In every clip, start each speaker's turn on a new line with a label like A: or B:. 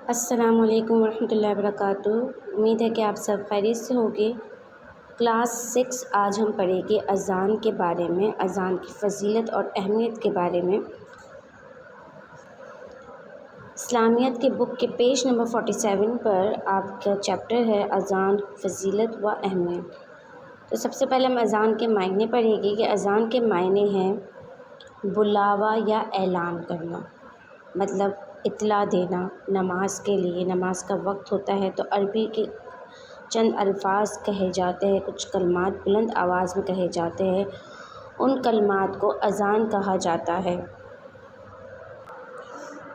A: السلام علیکم ورحمۃ اللہ وبرکاتہ۔ امید ہے کہ آپ سب خیریت سے ہوگے۔ کلاس 6 آج ہم پڑھیں گے اذان کے بارے میں، اذان کی فضیلت اور اہمیت کے بارے میں۔ اسلامیات کے بک کے پیج نمبر 47 پر آپ کا چیپٹر ہے اذان، فضیلت و اہمیت۔ تو سب سے پہلے ہم اذان کے معنی پڑھیں گے کہ اذان کے معنی ہیں بلاوا یا اعلان کرنا، مطلب اطلاع دینا نماز کے لیے۔ نماز کا وقت ہوتا ہے تو عربی کے چند الفاظ کہے جاتے ہیں، کچھ کلمات بلند آواز میں کہے جاتے ہیں، ان کلمات کو اذان کہا جاتا ہے،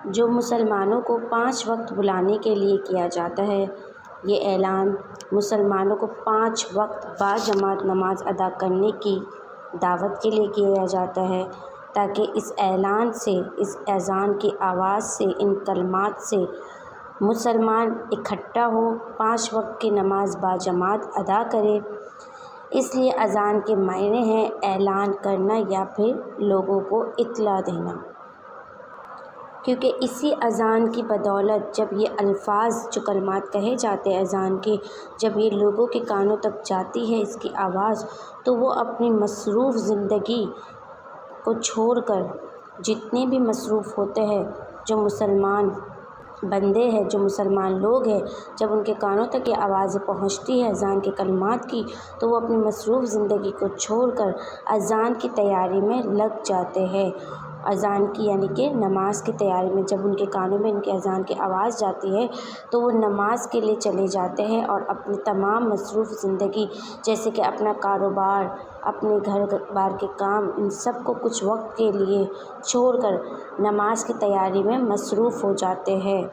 A: جو مسلمانوں کو 5 وقت بلانے کے لیے کیا جاتا ہے۔ یہ اعلان مسلمانوں کو 5 وقت باجماعت نماز ادا کرنے کی دعوت کے لیے کیا جاتا ہے، تاکہ اس اعلان سے، اس اذان کی آواز سے، ان کلمات سے مسلمان اکٹھا ہو، 5 وقت کی نماز باجماعت ادا کرے۔ اس لیے اذان کے معنی ہیں اعلان کرنا یا پھر لوگوں کو اطلاع دینا، کیونکہ اسی اذان کی بدولت جب یہ الفاظ، جو کلمات کہے جاتے ہیں اذان کے، جب یہ لوگوں کے کانوں تک جاتی ہے اس کی آواز، تو وہ اپنی مصروف زندگی کو چھوڑ کر، جتنے بھی مصروف ہوتے ہیں، جو مسلمان بندے ہیں، جو مسلمان لوگ ہیں، جب ان کے کانوں تک یہ آوازیں پہنچتی ہے اذان کے کلمات کی، تو وہ اپنی مصروف زندگی کو چھوڑ کر اذان کی تیاری میں لگ جاتے ہیں۔ اذان کی یعنی کہ نماز کی تیاری میں جب ان کے کانوں میں ان کی اذان کی آواز جاتی ہے تو وہ نماز کے لیے چلے جاتے ہیں، اور اپنی تمام مصروف زندگی، جیسے کہ اپنا کاروبار، اپنے گھر بار کے کام، ان سب کو کچھ وقت کے لیے چھوڑ کر نماز کی تیاری میں مصروف ہو جاتے ہیں۔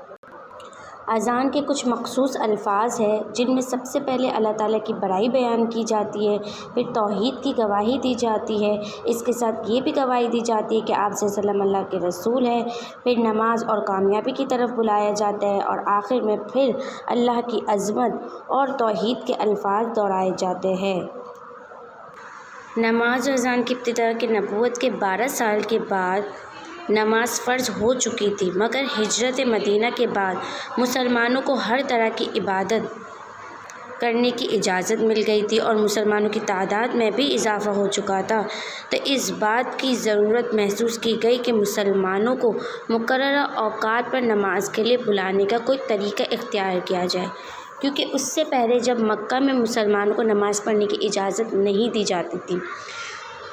A: اذان کے کچھ مخصوص الفاظ ہیں جن میں سب سے پہلے اللہ تعالیٰ کی بڑائی بیان کی جاتی ہے، پھر توحید کی گواہی دی جاتی ہے، اس کے ساتھ یہ بھی گواہی دی جاتی ہے کہ آپ صلی اللہ علیہ وسلم اللہ کے رسول ہیں، پھر نماز اور کامیابی کی طرف بلایا جاتا ہے، اور آخر میں پھر اللہ کی عظمت اور توحید کے الفاظ دہرائے جاتے ہیں۔ نماز اور اذان کی ابتدا کے نبوت کے 12 سال کے بعد نماز فرض ہو چکی تھی، مگر ہجرت مدینہ کے بعد مسلمانوں کو ہر طرح کی عبادت کرنے کی اجازت مل گئی تھی، اور مسلمانوں کی تعداد میں بھی اضافہ ہو چکا تھا۔ تو اس بات کی ضرورت محسوس کی گئی کہ مسلمانوں کو مقررہ اوقات پر نماز کے لیے بلانے کا کوئی طریقہ اختیار کیا جائے، کیونکہ اس سے پہلے جب مکہ میں مسلمانوں کو نماز پڑھنے کی اجازت نہیں دی جاتی تھی،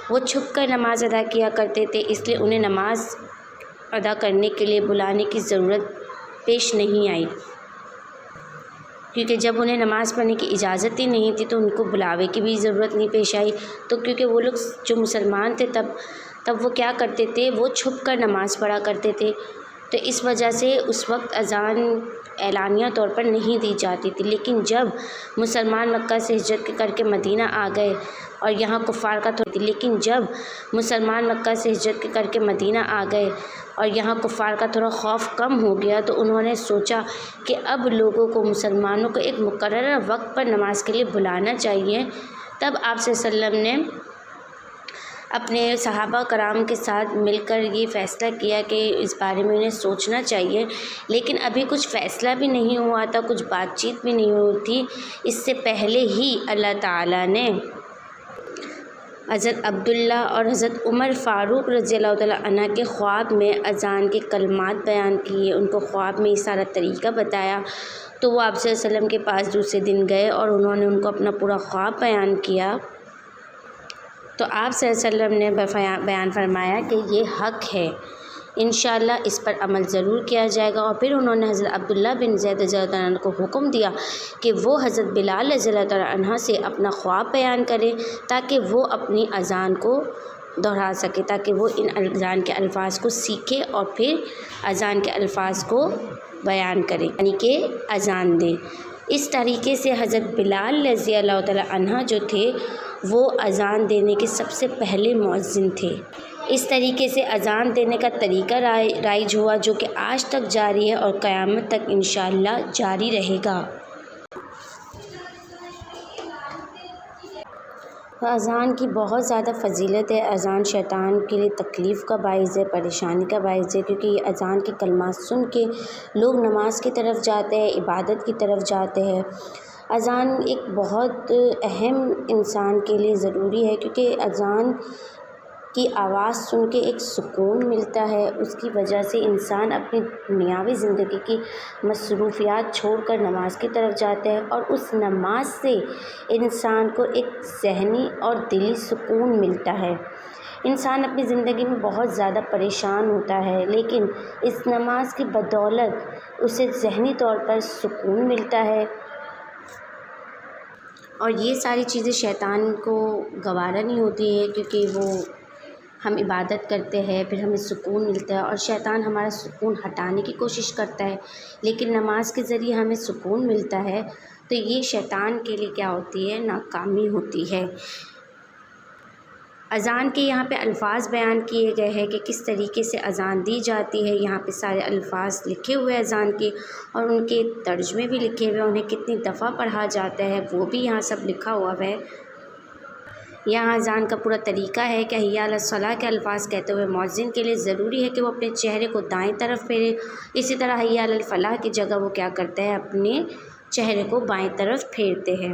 A: وہ چھپ کر نماز ادا کیا کرتے تھے، اس لیے انہیں نماز ادا کرنے کے لیے بلانے کی ضرورت پیش نہیں آئی، کیونکہ جب انہیں نماز پڑھنے کی اجازت ہی نہیں تھی تو ان کو بلاوے کی بھی ضرورت نہیں پیش آئی۔ تو کیونکہ وہ لوگ جو مسلمان تھے تب وہ کیا کرتے تھے، وہ چھپ کر نماز پڑھا کرتے تھے، تو اس وجہ سے اس وقت اذان اعلانیہ طور پر نہیں دی جاتی تھی۔ لیکن جب مسلمان مکہ سے ہجرت کر کے مدینہ آ گئے اور یہاں کفار کا تھوڑا خوف کم ہو گیا، تو انہوں نے سوچا کہ اب لوگوں کو، مسلمانوں کو ایک مقررہ وقت پر نماز کے لیے بلانا چاہیے۔ تب آپ صلی اللہ علیہ وسلم نے اپنے صحابہ کرام کے ساتھ مل کر یہ فیصلہ کیا کہ اس بارے میں انہیں سوچنا چاہیے، لیکن ابھی کچھ فیصلہ بھی نہیں ہوا تھا، کچھ بات چیت بھی نہیں ہوئی تھی۔ اس سے پہلے ہی اللہ تعالیٰ نے حضرت عبداللہ اور حضرت عمر فاروق رضی اللہ تعالیٰ عنہ کے خواب میں اذان کے کلمات بیان کیے، ان کو خواب میں یہ سارا طریقہ بتایا، تو وہ آپ صلی اللہ علیہ وسلم کے پاس دوسرے دن گئے اور انہوں نے ان کو اپنا پورا خواب بیان کیا، تو آپ صلی اللہ علیہ وسلم نے بیان فرمایا کہ یہ حق ہے، انشاءاللہ اس پر عمل ضرور کیا جائے گا۔ اور پھر انہوں نے حضرت عبداللہ بن زید رضی اللہ عنہ کو حکم دیا کہ وہ حضرت بلال رضی اللہ عنہ سے اپنا خواب بیان کریں، تاکہ وہ اپنی اذان کو دہرا سکے، تاکہ وہ ان اذان کے الفاظ کو سیکھے اور پھر اذان کے الفاظ کو بیان کریں، یعنی کہ اذان دیں۔ اس طریقے سے حضرت بلال رضی اللہ تعالیٰ عنہ جو تھے وہ اذان دینے کے سب سے پہلے مؤذن تھے۔ اس طریقے سے اذان دینے کا طریقہ رائج ہوا، جو کہ آج تک جاری ہے اور قیامت تک انشاءاللہ جاری رہے گا۔ اذان کی بہت زیادہ فضیلت ہے۔ اذان شیطان کے لیے تکلیف کا باعث ہے، پریشانی کا باعث ہے، کیونکہ یہ اذان کے کلمات سن کے لوگ نماز کی طرف جاتے ہیں، عبادت کی طرف جاتے ہیں۔ اذان ایک بہت اہم انسان کے لیے ضروری ہے، کیونکہ اذان کی آواز سن کے ایک سکون ملتا ہے۔ اس کی وجہ سے انسان اپنی دنیاوی زندگی کی مصروفیات چھوڑ کر نماز کی طرف جاتے ہیں، اور اس نماز سے انسان کو ایک ذہنی اور دلی سکون ملتا ہے۔ انسان اپنی زندگی میں بہت زیادہ پریشان ہوتا ہے، لیکن اس نماز کی بدولت اسے ذہنی طور پر سکون ملتا ہے، اور یہ ساری چیزیں شیطان کو گوارا نہیں ہوتی ہے، کیونکہ وہ ہم عبادت کرتے ہیں، پھر ہمیں سکون ملتا ہے، اور شیطان ہمارا سکون ہٹانے کی کوشش کرتا ہے، لیکن نماز کے ذریعے ہمیں سکون ملتا ہے، تو یہ شیطان کے لیے کیا ہوتی ہے؟ ناکامی ہوتی ہے۔ اذان کے یہاں پہ الفاظ بیان کیے گئے ہیں کہ کس طریقے سے اذان دی جاتی ہے۔ یہاں پہ سارے الفاظ لکھے ہوئے ہیں اذان کے، اور ان کے ترجمے بھی لکھے ہوئے ہیں، انہیں کتنی دفعہ پڑھا جاتا ہے وہ بھی یہاں سب لکھا ہوا ہے۔ یہاں اذان کا پورا طریقہ ہے کہ حی علی الصلاۃ کے الفاظ کہتے ہوئے مؤذن کے لیے ضروری ہے کہ وہ اپنے چہرے کو دائیں طرف پھیرے، اسی طرح حی علی الفلاح کی جگہ وہ کیا کرتے ہیں؟ اپنے چہرے کو بائیں طرف پھیرتے ہیں۔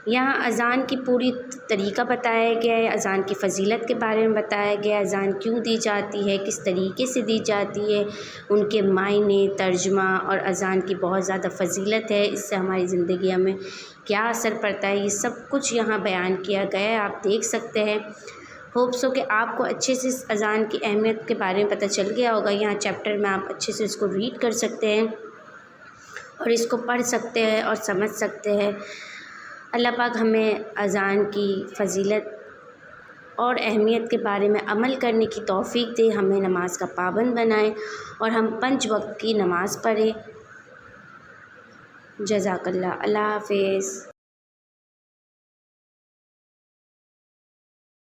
A: یہاں اذان کی پوری طریقہ بتایا گیا ہے، اذان کی فضیلت کے بارے میں بتایا گیا ہے، اذان کیوں دی جاتی ہے، کس طریقے سے دی جاتی ہے، ان کے معنی، ترجمہ، اور اذان کی بہت زیادہ فضیلت ہے، اس سے ہماری زندگیوں میں کیا اثر پڑتا ہے، یہ سب کچھ یہاں بیان کیا گیا ہے، آپ دیکھ سکتے ہیں۔ ہوپ سو کہ آپ کو اچھے سے اس اذان کی اہمیت کے بارے میں پتہ چل گیا ہوگا۔ یہاں چیپٹر میں آپ اچھے سے اس کو ریڈ کر سکتے ہیں، اور اس کو پڑھ سکتے ہیں اور سمجھ سکتے ہیں۔ اللہ پاک ہمیں اذان کی فضیلت اور اہمیت کے بارے میں عمل کرنے کی توفیق دے، ہمیں نماز کا پابند بنائے، اور ہم 5 وقت کی نماز پڑھیں۔ جزاک اللہ۔ اللہ حافظ۔